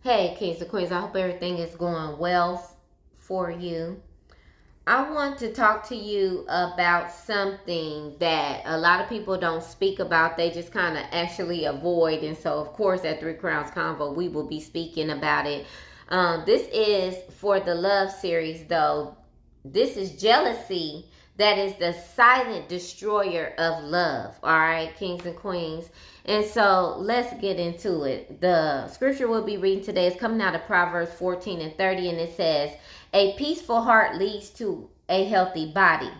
Hey, Kings and Queens, I hope everything is going well for you. I want to talk to you about something that a lot of people don't speak about. They just kind of actually avoid. And so, of course, at Three Crowns Convo, we will be speaking about it. This is for the love series, though. This is jealousy that is the silent destroyer of love. All right, Kings and Queens. And so let's get into it. The scripture we'll be reading today is coming out of Proverbs 14 and 30, and it says, a peaceful heart leads to a healthy body.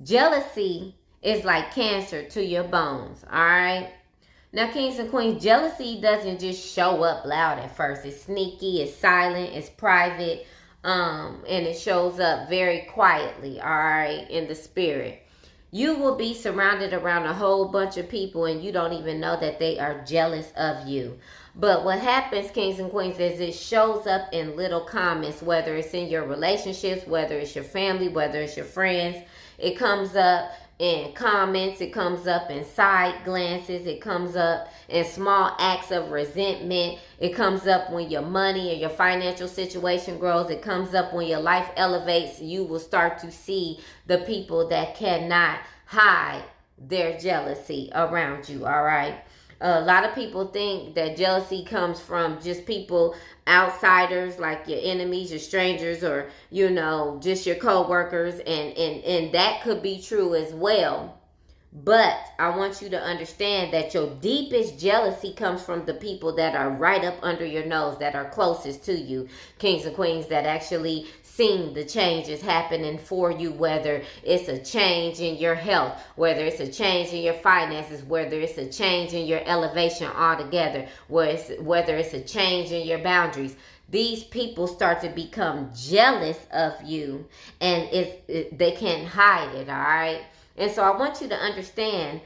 Jealousy is like cancer to your bones. All right. Now, Kings and Queens, jealousy doesn't just show up loud at first. It's sneaky, it's silent, it's private, and it shows up very quietly, all right, in the spirit. You will be surrounded around a whole bunch of people and you don't even know that they are jealous of you. But what happens, Kings and Queens, is it shows up in little comments, whether it's in your relationships, whether it's your family, whether it's your friends. It comes up in comments, it comes up in side glances, it comes up in small acts of resentment, it comes up when your money or your financial situation grows, it comes up when your life elevates. You will start to see the people that cannot hide their jealousy around you, all right? A lot of people think that jealousy comes from just people, outsiders, like your enemies, your strangers, or, just your co-workers. And that could be true as well. But I want you to understand that your deepest jealousy comes from the people that are right up under your nose, that are closest to you, Kings and Queens, that actually seen the changes happening for you, whether it's a change in your health, whether it's a change in your finances, whether it's a change in your elevation altogether, whether it's a change in your boundaries. These people start to become jealous of you, and they can't hide it, all right? And so I want you to understand,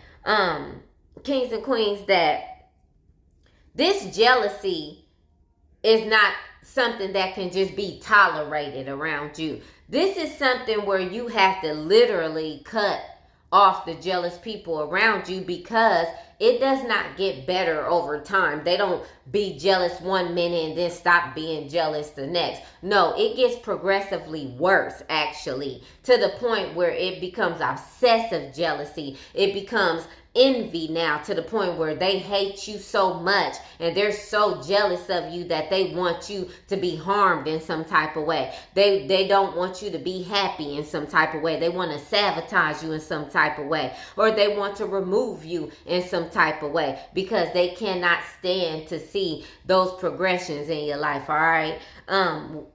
Kings and Queens, that this jealousy is not something that can just be tolerated around you. This is something where you have to literally cut off the jealous people around you, because it does not get better over time. They don't be jealous one minute and then stop being jealous the next. No, it gets progressively worse, actually, to the point where it becomes obsessive jealousy. It becomes envy now, to the point where they hate you so much and they're so jealous of you that they want you to be harmed in some type of way. They don't want you to be happy in some type of way. They want to sabotage you in some type of way, or they want to remove you in some type of way, because they cannot stand to see those progressions in your life. All right.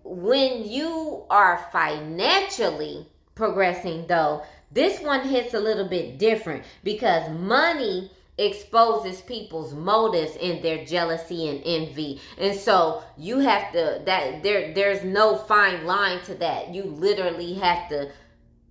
When you are financially progressing, though, this one hits a little bit different, because money exposes people's motives in their jealousy and envy. And so you have to, there's no fine line to that. You literally have to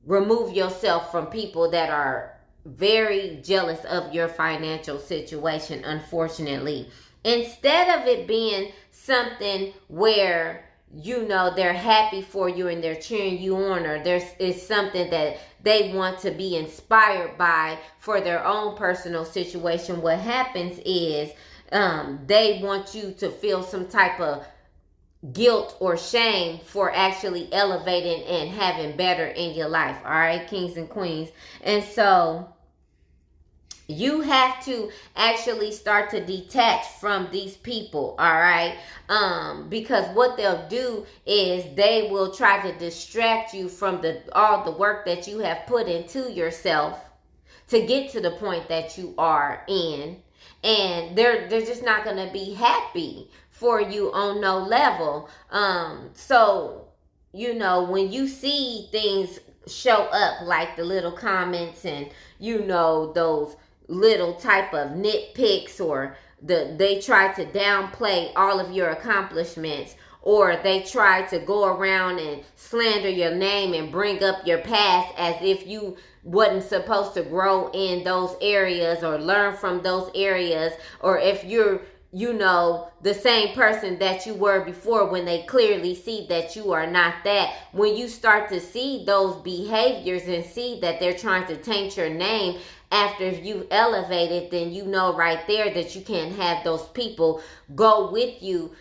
remove yourself from people that are very jealous of your financial situation, unfortunately. Instead of it being something where they're happy for you and they're cheering you on, or is something that they want to be inspired by for their own personal situation, what happens is they want you to feel some type of guilt or shame for actually elevating and having better in your life. All right, Kings and Queens. And so you have to actually start to detach from these people, all right? Because what they'll do is they will try to distract you from all the work that you have put into yourself to get to the point that you are in. And they're just not going to be happy for you on no level. So, when you see things show up, like the little comments and, those little type of nitpicks, or they try to downplay all of your accomplishments, or they try to go around and slander your name and bring up your past as if you wasn't supposed to grow in those areas or learn from those areas, or if you're the same person that you were before, when they clearly see that you are not that. When you start to see those behaviors and see that they're trying to taint your name, after you've elevated, then you know right there that you can't have those people go with you,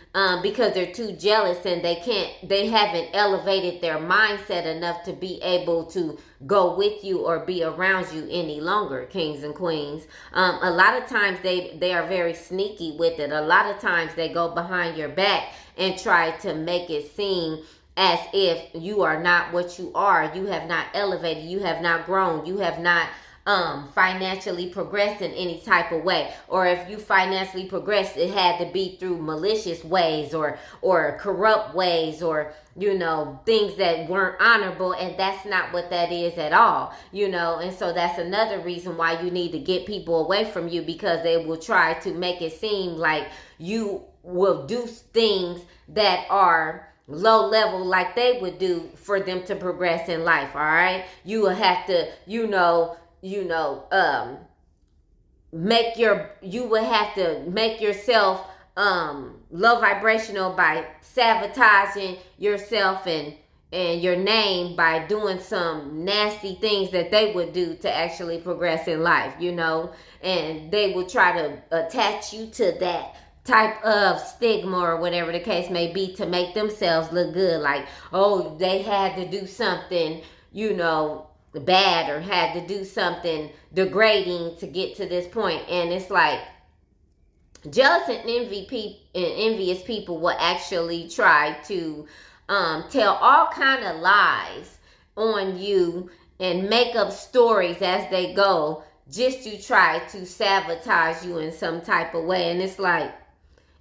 because they're too jealous and they haven't elevated their mindset enough to be able to go with you or be around you any longer, kings and queens. A lot of times they are very sneaky with it. A lot of times they go behind your back and try to make it seem as if you are not what you are. You have not elevated. You have not grown. You have not financially progressed in any type of way. Or if you financially progressed, it had to be through malicious ways or corrupt ways, or things that weren't honorable, and that's not what that is at all. And so that's another reason why you need to get people away from you, because they will try to make it seem like you will do things that are low level, like they would do for them to progress in life. All right, you will have to make yourself low vibrational by sabotaging yourself and your name by doing some nasty things that they would do to actually progress in life, and they will try to attach you to that type of stigma or whatever the case may be to make themselves look good, like, oh, they had to do something bad or had to do something degrading to get to this point. And it's like, jealous and envious people will actually try to tell all kind of lies on you and make up stories as they go, just to try to sabotage you in some type of way. And it's like,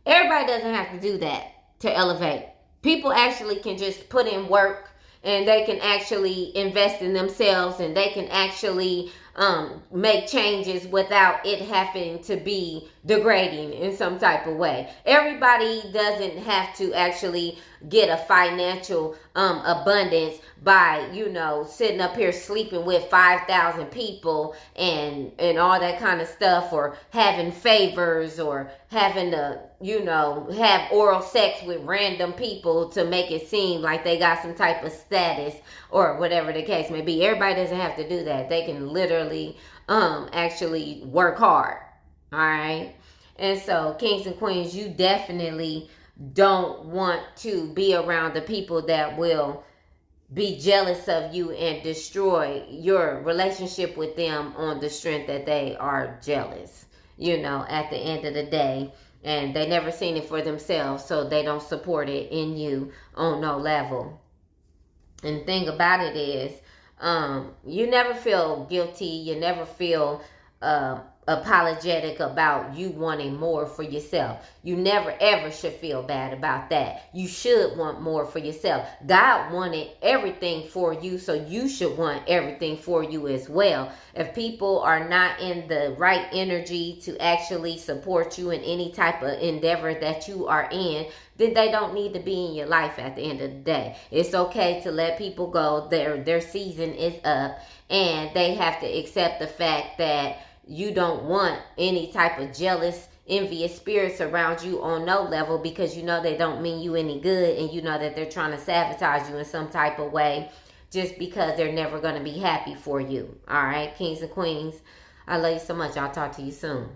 everybody doesn't have to do that to elevate. People actually can just put in work, and they can actually invest in themselves, and they can actually make changes without it having to be degrading in some type of way. Everybody doesn't have to actually get a financial abundance by sitting up here sleeping with 5,000 people and all that kind of stuff, or having favors, or having to have oral sex with random people to make it seem like they got some type of status or whatever the case may be. Everybody doesn't have to do that. They can literally actually work hard. All right. And so, kings and queens, you definitely don't want to be around the people that will be jealous of you and destroy your relationship with them on the strength that they are jealous, at the end of the day. And they never seen it for themselves, so they don't support it in you on no level. And the thing about it is, you never feel guilty. You never feel apologetic about you wanting more for yourself. You never ever should feel bad about that. You should want more for yourself. God wanted everything for you, so you should want everything for you as well. If people are not in the right energy to actually support you in any type of endeavor that you are in, then they don't need to be in your life at the end of the day. It's okay to let people go. Their season is up, and they have to accept the fact that you don't want any type of jealous, envious spirits around you on no level, because they don't mean you any good, and that they're trying to sabotage you in some type of way just because they're never going to be happy for you. All right, kings and queens, I love you so much. I'll talk to you soon.